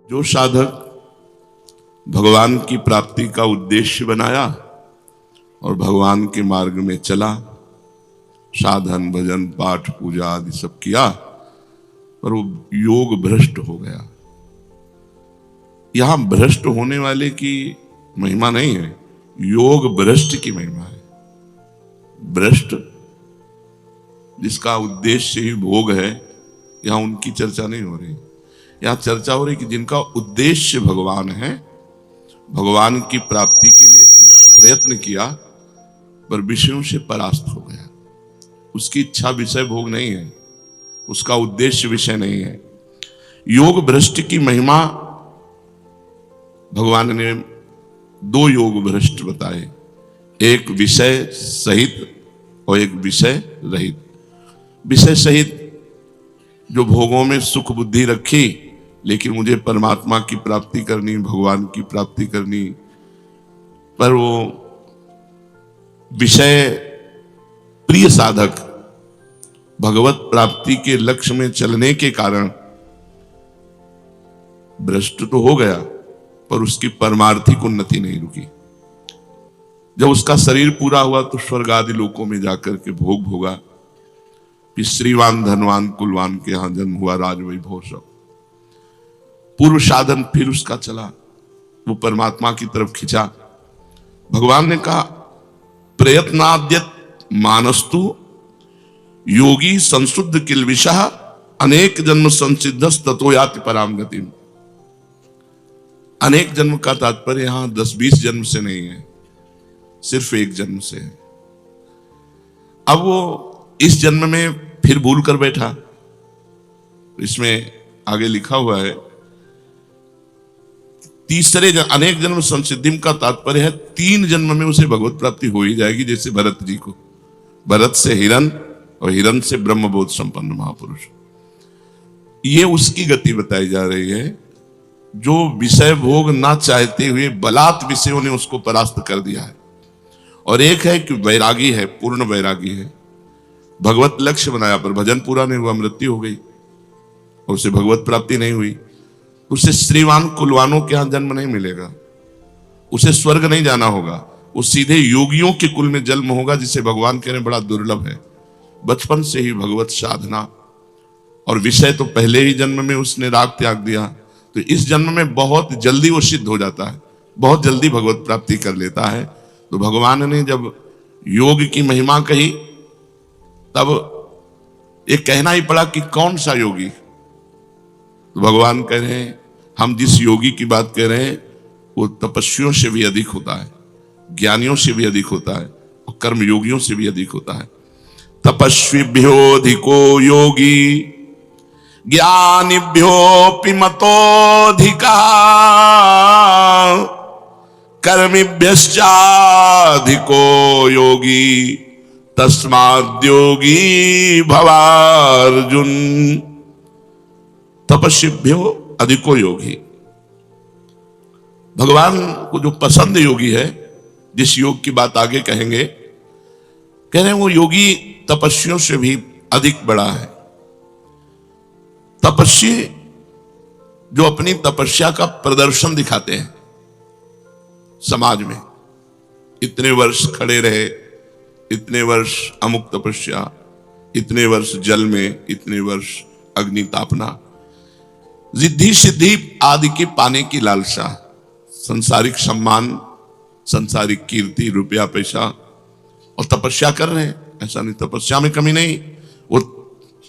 जो साधक भगवान की प्राप्ति का उद्देश्य बनाया और भगवान के मार्ग में चला, साधन भजन पाठ पूजा आदि सब किया, पर वो योग भ्रष्ट हो गया। यहां भ्रष्ट होने वाले की महिमा नहीं है, योग भ्रष्ट की महिमा है। भ्रष्ट जिसका उद्देश्य ही भोग है, यहां उनकी चर्चा नहीं हो रही। यहां चर्चा हो रही कि जिनका उद्देश्य भगवान है, भगवान की प्राप्ति के लिए पूरा प्रयत्न किया पर विषयों से परास्त हो गया। उसकी इच्छा विषय भोग नहीं है, उसका उद्देश्य विषय नहीं है। योग भ्रष्ट की महिमा भगवान ने दो योग भ्रष्ट बताए, एक विषय सहित और एक विषय रहित। विषय सहित जो भोगों में सुख बुद्धि रखी, लेकिन मुझे परमात्मा की प्राप्ति करनी, भगवान की प्राप्ति करनी, पर वो विषय प्रिय साधक भगवत प्राप्ति के लक्ष्य में चलने के कारण भ्रष्ट तो हो गया, पर उसकी परमार्थिक उन्नति नहीं रुकी। जब उसका शरीर पूरा हुआ तो स्वर्ग आदि लोकों में जाकर के भोग भोगा, फिर श्रीवान धनवान कुलवान के यहां जन्म हुआ, राजवैभव सब। पूर्व साधन फिर उसका चला, वो परमात्मा की तरफ खिंचा। भगवान ने कहा प्रयत्नाद्यत मानस्तु योगी संशुद्ध किल्बिषः अनेक जन्म संसिद्धस ततो याति पराम गतिम। अनेक जन्म का तात्पर्य यहां 10-20 जन्म से नहीं है, सिर्फ एक जन्म से है। अब वो इस जन्म में फिर भूल कर बैठा। इसमें आगे लिखा हुआ है तीसरे अनेक जन्म संसिद्धिम का तात्पर्य है 3 जन्म में उसे भगवत प्राप्ति हो ही जाएगी। जैसे भरत जी को, भरत से हिरण और हिरण से ब्रह्मबोध संपन्न महापुरुष। ये उसकी गति बताई जा रही है जो विषय भोग ना चाहते हुए बलात् विषयों ने उसको परास्त कर दिया है। और एक है कि वैरागी है, पूर्ण वैरागी है, भगवत लक्ष्य बनाया पर भजन पूरा नहीं हुआ, मृत्यु हो गई और उसे भगवत प्राप्ति नहीं हुई। उसे श्रीवान कुलवानों के यहां जन्म नहीं मिलेगा, उसे स्वर्ग नहीं जाना होगा, वो सीधे योगियों के कुल में जन्म होगा, जिसे भगवान कह रहे बड़ा दुर्लभ है। बचपन से ही भगवत साधना और विषय तो पहले ही जन्म में उसने राग त्याग दिया, तो इस जन्म में बहुत जल्दी वो सिद्ध हो जाता है, बहुत जल्दी भगवत प्राप्ति कर लेता है। तो भगवान ने जब योग की महिमा कही तब ये कहना ही पड़ा कि कौन सा योगी। तो भगवान कह रहे हैं हम जिस योगी की बात कह रहे हैं वो तपस्वियों से भी अधिक होता है, ज्ञानियों से भी अधिक होता है और कर्म योगियों से भी अधिक होता है। तपस्विभ्योऽधिको योगी ज्ञानिभ्योऽपि मतोऽधिकः कर्मिभ्यश्चाधिको योगी तस्माद्योगी भवार्जुन। तपस्विभ्यो अधिको योगी, भगवान को जो पसंद योगी है, जिस योग की बात आगे कहेंगे, कह रहे हैं वो योगी तपस्वियों से भी अधिक बड़ा है। तपस्वी जो अपनी तपस्या का प्रदर्शन दिखाते हैं समाज में, इतने वर्ष खड़े रहे, इतने वर्ष अमुक तपस्या, इतने वर्ष जल में, इतने वर्ष अग्नि तापना, रिद्धि सिद्धि आदि की पाने की लालसा, संसारिक सम्मान, संसारिक कीर्ति, रुपया पैसा, और तपस्या कर रहे हैं। ऐसा नहीं, तपस्या में कमी नहीं, वो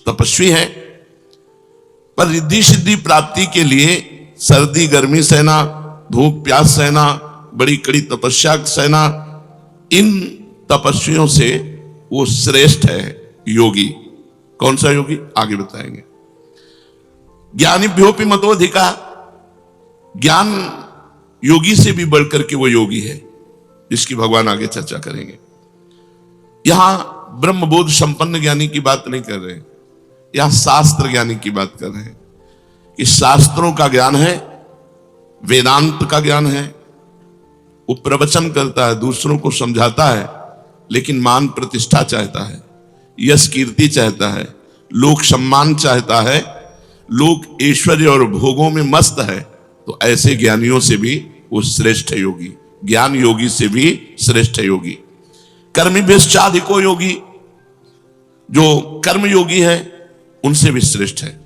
तपस्वी है, पर रिद्धि सिद्धि प्राप्ति के लिए सर्दी गर्मी सहना, भूख प्यास सहना, बड़ी कड़ी तपस्या सहना, इन तपस्वियों से वो श्रेष्ठ है योगी। कौन सा योगी आगे बताएंगे। ज्ञानिभ्योऽपि मतोऽधिकः, ज्ञान योगी से भी बढ़कर के वो योगी है, जिसकी भगवान आगे चर्चा करेंगे। यहां ब्रह्मबोध संपन्न ज्ञानी की बात नहीं कर रहे, यहां शास्त्र ज्ञानी की बात कर रहे हैं कि शास्त्रों का ज्ञान है, वेदांत का ज्ञान है, वो प्रवचन करता है, दूसरों को समझाता है, लेकिन मान प्रतिष्ठा चाहता है, यश कीर्ति चाहता है, लोक सम्मान चाहता है, लोक ऐश्वर्य और भोगों में मस्त है, तो ऐसे ज्ञानियों से भी वो श्रेष्ठ है योगी, ज्ञान योगी से भी श्रेष्ठ है योगी। कर्मिभ्यश्चाधिको योगी, जो कर्म योगी है उनसे भी श्रेष्ठ है।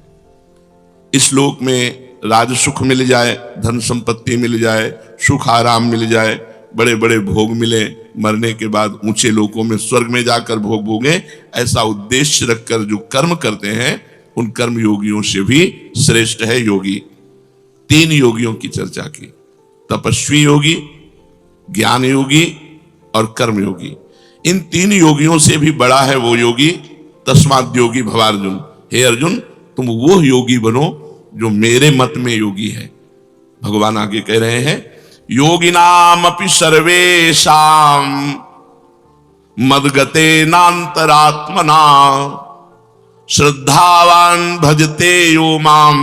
इस लोक में राज सुख मिल जाए, धन संपत्ति मिल जाए, सुख आराम मिल जाए, बड़े बड़े भोग मिले, मरने के बाद ऊंचे लोकों में स्वर्ग में जाकर भोग भोगे, ऐसा उद्देश्य रखकर जो कर्म करते हैं उन कर्म योगियों से भी श्रेष्ठ है योगी। तीन योगियों की चर्चा की, तपस्वी योगी, ज्ञान योगी और कर्म योगी। इन तीन योगियों से भी बड़ा है वो योगी, तस्माद् योगी भवार्जुन। हे अर्जुन, तुम वो योगी बनो जो मेरे मत में योगी है। भगवान आगे कह रहे हैं, योगिनाम अपि सर्वेषां मद्गतेनांतरात्मना श्रद्धावान भजते यो माम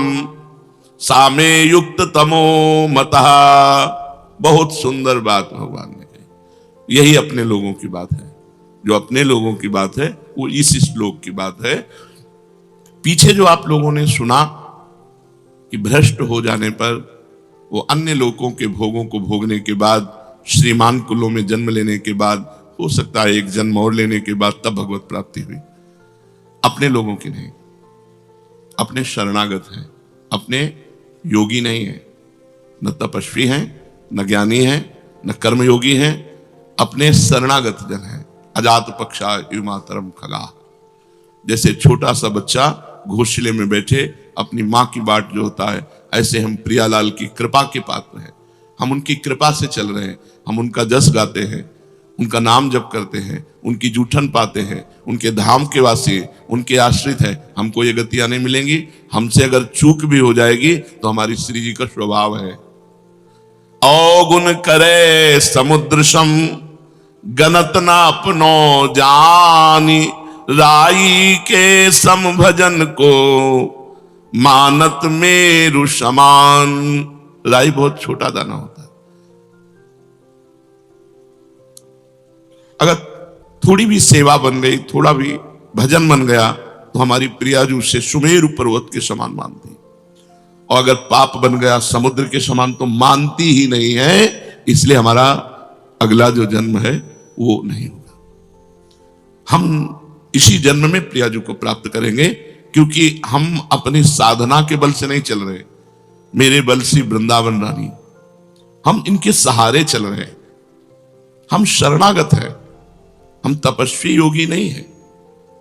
सामे युक्त तमो मतः। बहुत सुंदर बात भगवान ने कही। यही अपने लोगों की बात है। जो अपने लोगों की बात है वो इस श्लोक की बात है। पीछे जो आप लोगों ने सुना कि भ्रष्ट हो जाने पर वो अन्य लोगों के भोगों को भोगने के बाद, श्रीमान कुलों में जन्म लेने के बाद, हो सकता है एक जन्म और लेने के बाद तब भगवत प्राप्ति हुई। अपने लोगों की नहीं, अपने शरणागत हैं, अपने योगी नहीं है, न तपस्वी हैं, न ज्ञानी हैं, न कर्मयोगी हैं, अपने शरणागत जन हैं। अजात पक्षा युमातरम खगा। जैसे छोटा सा बच्चा घोंसले में बैठे अपनी माँ की बाट जो होता है, ऐसे हम प्रियालाल की कृपा के पात्र हैं। हम उनकी कृपा से चल रहे हैं, हम उनका जस गाते हैं, उनका नाम जप करते हैं, उनकी जूठन पाते हैं, उनके धाम के वासी, उनके आश्रित हैं। हमको ये गतियां नहीं मिलेंगी। हमसे अगर चूक भी हो जाएगी तो हमारी श्री जी का स्वभाव है। अवगुण करे समुद्र सम गनत न अपनो जानी राई के सम भजन को मानत मेरु समान। राई बहुत छोटा दाना होता है, अगर थोड़ी भी सेवा बन गई, थोड़ा भी भजन बन गया तो हमारी प्रियाजू से सुमेरु पर्वत के समान मानती, और अगर पाप बन गया समुद्र के समान तो मानती ही नहीं है। इसलिए हमारा अगला जो जन्म है वो नहीं होगा। हम इसी जन्म में प्रियाजू को प्राप्त करेंगे, क्योंकि हम अपनी साधना के बल से नहीं चल रहे। मेरे बल से वृंदावन रानी, हम इनके सहारे चल रहे हैं। हम शरणागत हैं, हम तपस्वी योगी नहीं है,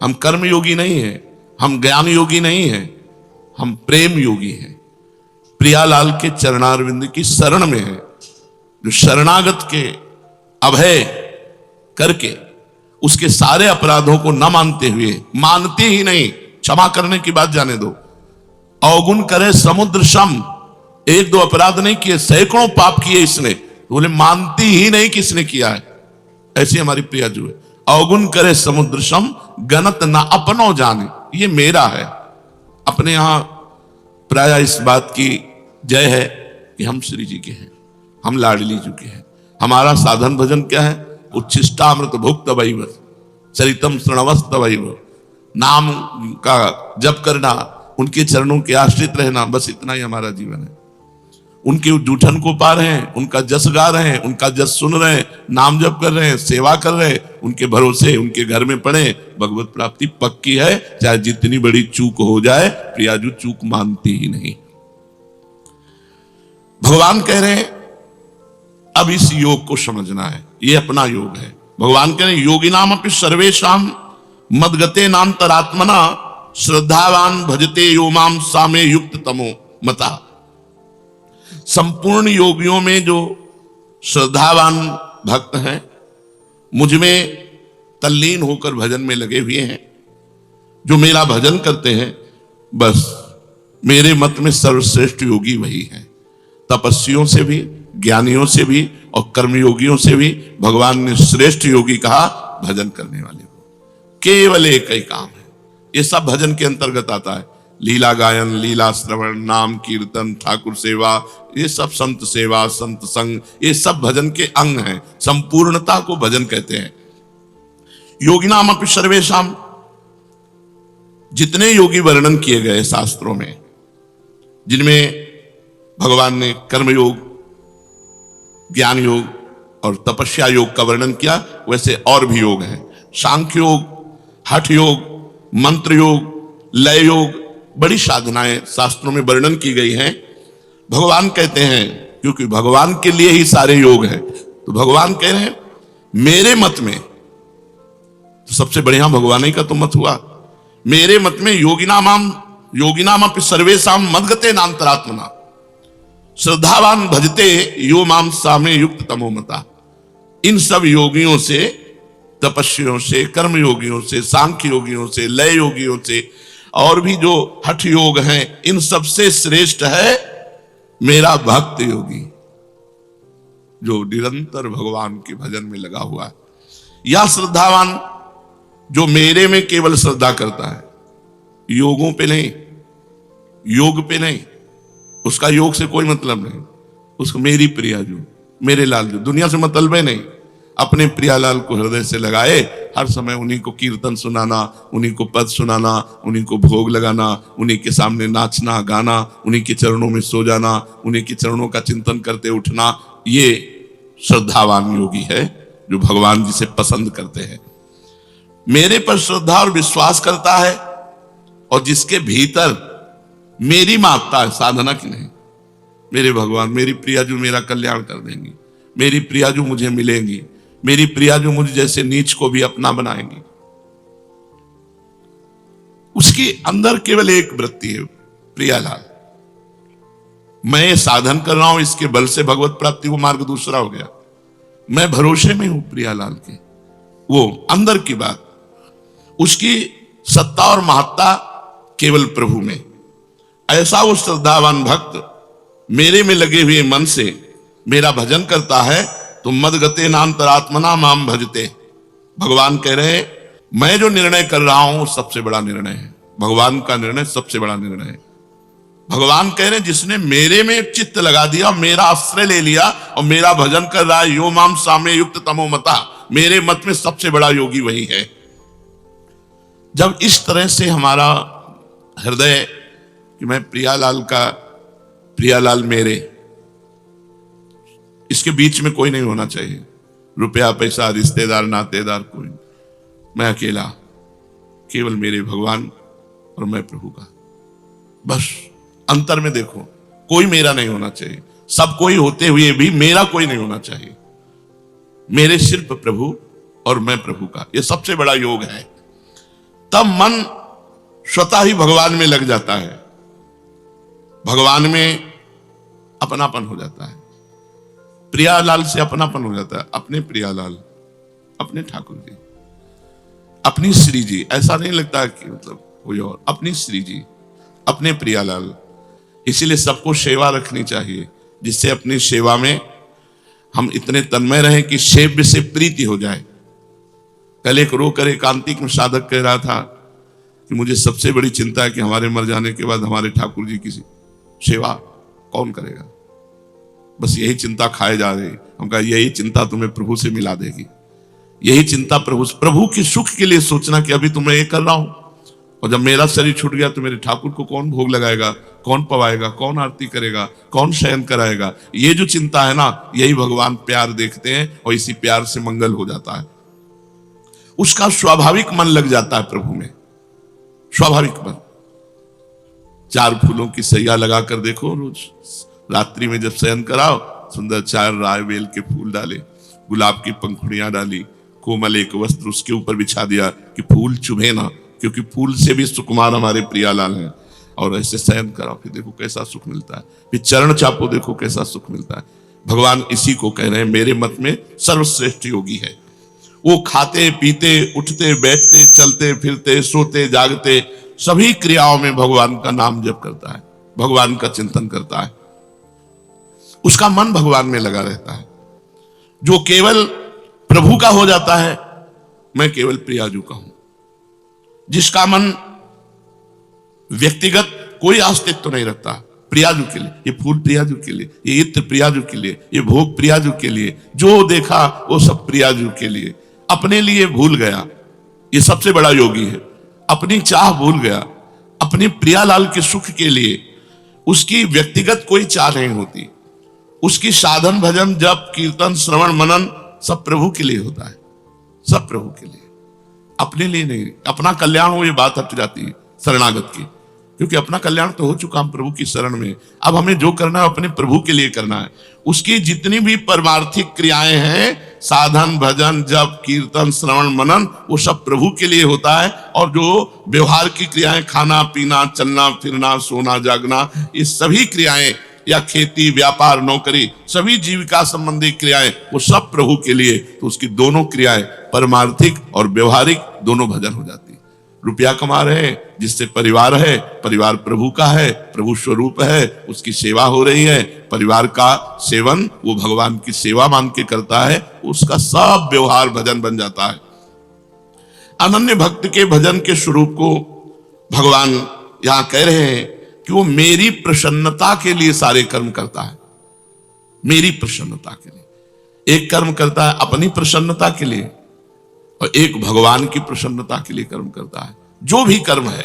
हम कर्म योगी नहीं है, हम ज्ञान योगी नहीं है, हम प्रेम योगी हैं। प्रियालाल के चरणारविंद की शरण में है, जो शरणागत के अभय करके उसके सारे अपराधों को न मानते हुए, मानते ही नहीं, क्षमा करने की बात जाने दो, अवगुण करे समुद्र सम, एक दो अपराध नहीं किए, सैकड़ों पाप किए इसने, बोले मानती ही नहीं किसने किया है। ऐसी हमारी प्रियाजू है। अवगुण करे समुद्र सम गनत न अपनो जाने, ये मेरा है। अपने यहां प्राय इस बात की जय है कि हम श्री जी के हैं, हम लाडली जी के हैं। हमारा साधन भजन क्या है? उच्छिष्टामृत भुक्त वैव चरितम श्रणवस्त वैव, नाम का जप करना, उनके चरणों के आश्रित रहना, बस इतना ही हमारा जीवन है। उनके जूठन को पा रहे हैं, उनका जस गा रहे हैं, उनका जस सुन रहे हैं, नाम जप कर रहे हैं, सेवा कर रहे हैं, उनके भरोसे उनके घर में पड़े, भगवत प्राप्ति पक्की है। चाहे जितनी बड़ी चूक हो जाए, प्रियाजू चूक मानती ही नहीं। भगवान कह रहे हैं अब इस योग को समझना है, ये अपना योग है। भगवान कह रहे हैं योगिनाम अपि सर्वेषाम मद्गतेनांतरात्मना श्रद्धावान भजते यो माम सामे युक्त तमो मता। संपूर्ण योगियों में जो श्रद्धावान भक्त हैं, मुझ में तल्लीन होकर भजन में लगे हुए हैं, जो मेरा भजन करते हैं, बस मेरे मत में सर्वश्रेष्ठ योगी वही है। तपस्वियों से भी, ज्ञानियों से भी और कर्मयोगियों से भी भगवान ने श्रेष्ठ योगी कहा भजन करने वाले को। केवल एक ही काम है, ये सब भजन के अंतर्गत आता है। लीला गायन, लीला श्रवण, नाम कीर्तन, ठाकुर सेवा, ये सब संत सेवा, संत संग, ये सब भजन के अंग हैं। संपूर्णता को भजन कहते हैं। योगिनाम अपि सर्वेषाम, जितने योगी वर्णन किए गए शास्त्रों में, जिनमें भगवान ने कर्म योग, ज्ञान योग और तपस्या योग का वर्णन किया, वैसे और भी योग हैं। सांख्य योग, हठ योग, मंत्र योग, लय योग, बड़ी साधनाएं शास्त्रों में वर्णन की गई हैं। भगवान कहते हैं, क्योंकि भगवान के लिए ही सारे योग हैं, तो भगवान कह रहे हैं मेरे मत में, सबसे बढ़िया भगवान ही का तो मत हुआ, मेरे मत में योगिनाम अपि सर्वेषाम मद्गते नान्तरात्मना श्रद्धावान भजते यो माम सामे युक्त तमो मता। इन सब योगियों से, तपस्वियों से, कर्म योगियों से, सांख्य योगियों से, लय योगियों से और भी जो हठ योग हैं, इन सबसे श्रेष्ठ है मेरा भक्त योगी, जो निरंतर भगवान के भजन में लगा हुआ है। या श्रद्धावान, जो मेरे में केवल श्रद्धा करता है, योगों पे नहीं, योग पे नहीं, उसका योग से कोई मतलब नहीं, उसको मेरी प्रिया जो, मेरे लाल जो, दुनिया से मतलब नहीं, अपने प्रियालाल को हृदय से लगाए, हर समय उन्हीं को कीर्तन सुनाना, उन्हीं को पद सुनाना, उन्हीं को भोग लगाना, उन्हीं के सामने नाचना गाना, उन्हीं के चरणों में सो जाना, उन्हीं के चरणों का चिंतन करते उठना, ये श्रद्धावान योगी है जो भगवान जी से पसंद करते हैं। मेरे पर श्रद्धा और विश्वास करता है और जिसके भीतर मेरी मात्रा है, साधना की नहीं, मेरे भगवान, मेरी प्रिया जो मेरा कल्याण कर देंगी, मेरी प्रिया जो मुझे मिलेंगी, मेरी प्रिया जो मुझे जैसे नीच को भी अपना बनाएंगी, उसके अंदर केवल एक वृत्ति है, प्रियालाल। मैं साधन कर रहा हूं, इसके बल से भगवत प्राप्ति, वो मार्ग दूसरा हो गया, मैं भरोसे में हूं प्रियालाल के, वो अंदर की बात। उसकी सत्ता और महत्ता केवल प्रभु में। ऐसा वो श्रद्धावान भक्त मेरे में लगे हुए मन से मेरा भजन करता है तो मदगते नान्तरात्मना माम भजते। भगवान कह रहे हैं मैं जो निर्णय कर रहा हूं सबसे बड़ा निर्णय है, भगवान का निर्णय सबसे बड़ा निर्णय है। भगवान कह रहे हैं जिसने मेरे में चित्त लगा दिया, मेरा आश्रय ले लिया और मेरा भजन कर रहा है, यो माम सामे युक्त तमो मता, मेरे मत में सबसे बड़ा योगी वही है। जब इस तरह से हमारा हृदय कि मैं प्रियालाल का, प्रियालाल मेरे, इसके बीच में कोई नहीं होना चाहिए, रुपया पैसा रिश्तेदार नातेदार कोई, मैं अकेला, केवल मेरे भगवान और मैं प्रभु का, बस। अंतर में देखो, कोई मेरा नहीं होना चाहिए, सब कोई होते हुए भी मेरा कोई नहीं होना चाहिए, मेरे सिर्फ प्रभु और मैं प्रभु का, यह सबसे बड़ा योग है। तब मन स्वतः ही भगवान में लग जाता है, भगवान में अपनापन हो जाता है, प्रियालाल से अपनापन हो जाता है, अपने प्रियालाल, अपने ठाकुर जी, अपनी श्री जी। ऐसा नहीं लगता कि मतलब कोई और, अपनी श्री जी, अपने प्रियालाल। इसीलिए सबको सेवा रखनी चाहिए, जिससे अपनी सेवा में हम इतने तन्मय रहें कि सेव्य से प्रीति हो जाए। कल एक रोकर एकांतिक में साधक कह रहा था कि मुझे सबसे बड़ी चिंता है कि हमारे मर जाने के बाद हमारे ठाकुर जी की सेवा कौन करेगा, बस यही चिंता खाए जा रही। हम कहा यही चिंता तुम्हें प्रभु से मिला देगी, यही चिंता प्रभु के सुख के लिए सोचना कि अभी तो मैं ये कर रहा हूं, और जब मेरा शरीर छूट गया तो मेरे ठाकुर को कौन भोग लगाएगा, कौन पवाएगा, कौन आरती करेगा, कौन शयन कराएगा। ये जो चिंता है ना, यही भगवान प्यार देखते हैं और इसी प्यार से मंगल हो जाता है। उसका स्वाभाविक मन लग जाता है प्रभु में, स्वाभाविक मन। 4 फूलों की सैया लगाकर देखो, रोज रात्रि में जब शयन कराओ, सुंदर 4 राय बेल के फूल डाले, गुलाब की पंखुड़ियां डाली, कोमल एक वस्त्र उसके ऊपर बिछा दिया कि फूल चुभे ना, क्योंकि फूल से भी सुकुमार हमारे प्रियालाल हैं। और ऐसे शयन कराओ, फिर देखो कैसा सुख मिलता है, फिर चरण चापो, देखो कैसा सुख मिलता है। भगवान इसी को कह रहे हैं मेरे मत में सर्वश्रेष्ठ योगी है। वो खाते पीते उठते बैठते चलते फिरते सोते जागते सभी क्रियाओं में भगवान का नाम जप करता है, भगवान का चिंतन करता है, उसका मन भगवान में लगा रहता है। जो केवल प्रभु का हो जाता है, मैं केवल प्रियाजू का हूं। जिसका मन व्यक्तिगत कोई अस्तित्व नहीं रखता, प्रियाजू के लिए, ये फूल प्रियाजू के लिए, ये इत्र प्रियाजू के लिए, ये भोग प्रियाजू के लिए, जो देखा वो सब प्रियाजू के लिए, अपने लिए भूल गया, ये सबसे बड़ा योगी है। अपनी चाह भूल गया, अपने प्रियालाल के सुख के लिए उसकी व्यक्तिगत कोई चाह नहीं होती। उसकी साधन भजन जप कीर्तन श्रवण मनन सब प्रभु के लिए होता है, सब प्रभु के लिए, अपने लिए नहीं। अपना कल्याण हो ये बात हट जाती है शरणागत की, क्योंकि अपना कल्याण तो हो चुका हम प्रभु की शरण में। अब हमें जो करना है अपने प्रभु के लिए करना है। उसकी जितनी भी परमार्थिक क्रियाएं हैं, साधन भजन जप कीर्तन श्रवण मनन, वो सब प्रभु के लिए होता है। और जो व्यवहार की क्रियाएं, खाना पीना चलना फिरना सोना जागना, ये सभी क्रियाएं, या खेती व्यापार नौकरी, सभी जीविका संबंधी क्रियाएं, वो सब प्रभु के लिए। तो उसकी दोनों क्रियाएं परमार्थिक और व्यवहारिक दोनों भजन हो जाती है। रुपया कमा रहे हैं, जिससे परिवार है, परिवार प्रभु का है, प्रभु स्वरूप है, उसकी सेवा हो रही है, परिवार का सेवन वो भगवान की सेवा मान के करता है, उसका सब व्यवहार भजन बन जाता है। अनन्य भक्त के भजन के स्वरूप को भगवान यहां कह रहे हैं कि वो मेरी प्रसन्नता के लिए सारे कर्म करता है, मेरी प्रसन्नता के लिए। एक कर्म करता है अपनी प्रसन्नता के लिए, और एक भगवान की प्रसन्नता के लिए कर्म करता है। जो भी कर्म है,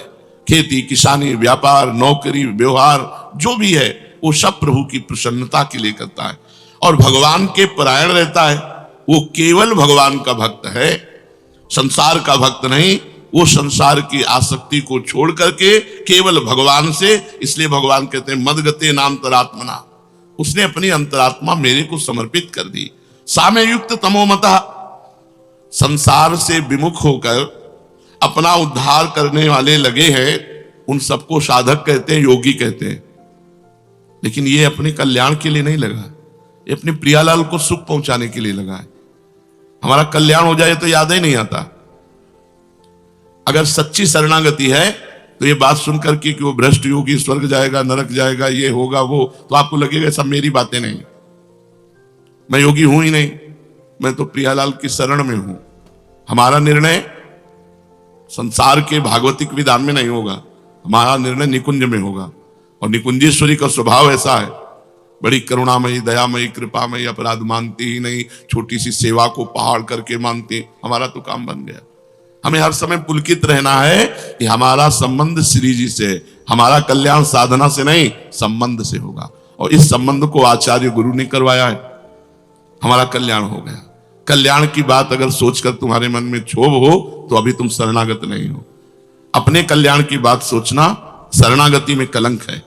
खेती किसानी व्यापार नौकरी व्यवहार जो भी है, वो सब प्रभु की प्रसन्नता के लिए करता है। और भगवान के परायण रहता है, वो केवल भगवान का भक्त है, संसार का भक्त नहीं। वो संसार की आसक्ति को छोड़ करके केवल भगवान से, इसलिए भगवान कहते हैं मदगते नान्तरात्मना, उसने अपनी अंतरात्मा मेरे को समर्पित कर दी। साम्य युक्त तमोमता, संसार से विमुख होकर अपना उद्धार करने वाले लगे हैं, उन सबको साधक कहते हैं, योगी कहते हैं। लेकिन ये अपने कल्याण के लिए नहीं लगा, ये अपने प्रियालाल को सुख पहुंचाने के लिए लगा है। हमारा कल्याण हो जाए तो याद ही नहीं आता। अगर सच्ची शरणागति है तो ये बात सुनकर के कि वो भ्रष्ट योगी स्वर्ग जाएगा नरक जाएगा ये होगा वो, तो आपको लगेगा सब मेरी बातें नहीं, मैं योगी हूं ही नहीं, मैं तो प्रियालाल की शरण में हूं। हमारा निर्णय संसार के भागवतिक विधान में नहीं होगा, हमारा निर्णय निकुंज में होगा। और निकुंजेश्वरी का स्वभाव ऐसा है, बड़ी करुणामयी दयामयी कृपामयी, अपराध मानती ही नहीं, छोटी सी सेवा को पहाड़ करके मानती। हमारा तो काम बन गया। हमें हर समय पुलकित रहना है कि हमारा संबंध श्री जी से, हमारा कल्याण साधना से नहीं संबंध से होगा। और इस संबंध को आचार्य गुरु ने करवाया है, हमारा कल्याण हो गया। कल्याण की बात अगर सोचकर तुम्हारे मन में क्षोभ हो तो अभी तुम शरणागत नहीं हो। अपने कल्याण की बात सोचना शरणागति में कलंक है।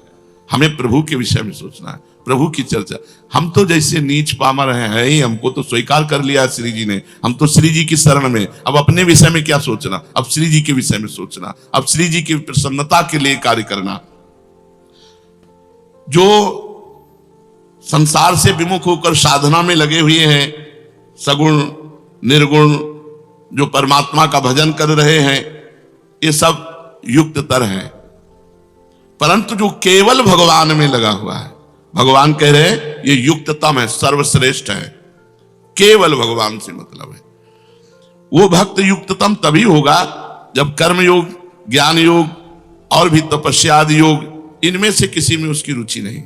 हमें प्रभु के विषय में सोचना है, प्रभु की चर्चा। हम तो जैसे नीच पामर हैं ही, हमको तो स्वीकार कर लिया श्री जी ने, हम तो श्री जी की शरण में। अब अपने विषय में क्या सोचना, अब श्री जी के विषय में सोचना, अब श्री जी की प्रसन्नता के लिए कार्य करना। जो संसार से विमुख होकर साधना में लगे हुए हैं, सगुण निर्गुण जो परमात्मा का भजन कर रहे हैं, ये सब युक्ततर हैं। परंतु जो केवल भगवान में लगा हुआ है, भगवान कह रहे हैं ये युक्ततम है, सर्वश्रेष्ठ है, केवल भगवान से मतलब है। वो भक्त युक्ततम तभी होगा जब कर्म योग ज्ञान योग और भी तपस्या आदि योग, इनमें से किसी में उसकी रुचि नहीं।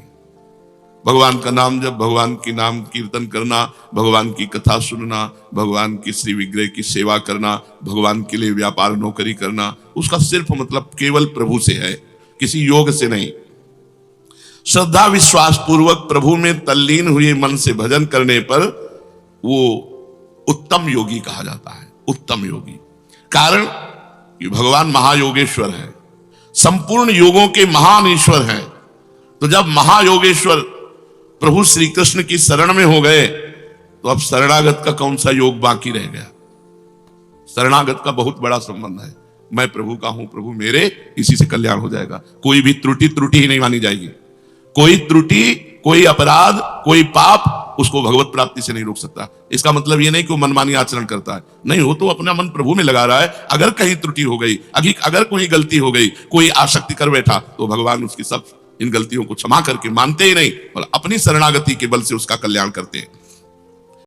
भगवान का नाम जब, भगवान की नाम कीर्तन करना, भगवान की कथा सुनना, भगवान की श्री विग्रह की सेवा करना, भगवान के लिए व्यापार नौकरी करना, उसका सिर्फ मतलब केवल प्रभु से है, किसी योग से नहीं। श्रद्धा विश्वास पूर्वक प्रभु में तल्लीन हुए मन से भजन करने पर वो उत्तम योगी कहा जाता है, उत्तम योगी। कारण कि भगवान महायोगेश्वर है, संपूर्ण योगों के महान ईश्वर हैं। तो जब महायोगेश्वर प्रभु श्री कृष्ण की शरण में हो गए तो अब शरणागत का कौन सा योग बाकी रह गया। शरणागत का बहुत बड़ा संबंध है, मैं प्रभु का हूं, प्रभु मेरे, इसी से कल्याण हो जाएगा। कोई भी त्रुटि ही नहीं मानी जाएगी। कोई त्रुटि, कोई अपराध, कोई पाप उसको भगवत प्राप्ति से नहीं रोक सकता। इसका मतलब ये नहीं कि वो मनमानी आचरण करता है, नहीं, वो तो अपना मन प्रभु में लगा रहा है। अगर कहीं त्रुटि हो गई, अगर कोई गलती हो गई, कोई आसक्ति कर बैठा, तो भगवान उसकी सब इन गलतियों को क्षमा करके मानते ही नहीं और अपनी शरणागति के बल से उसका कल्याण करते हैं।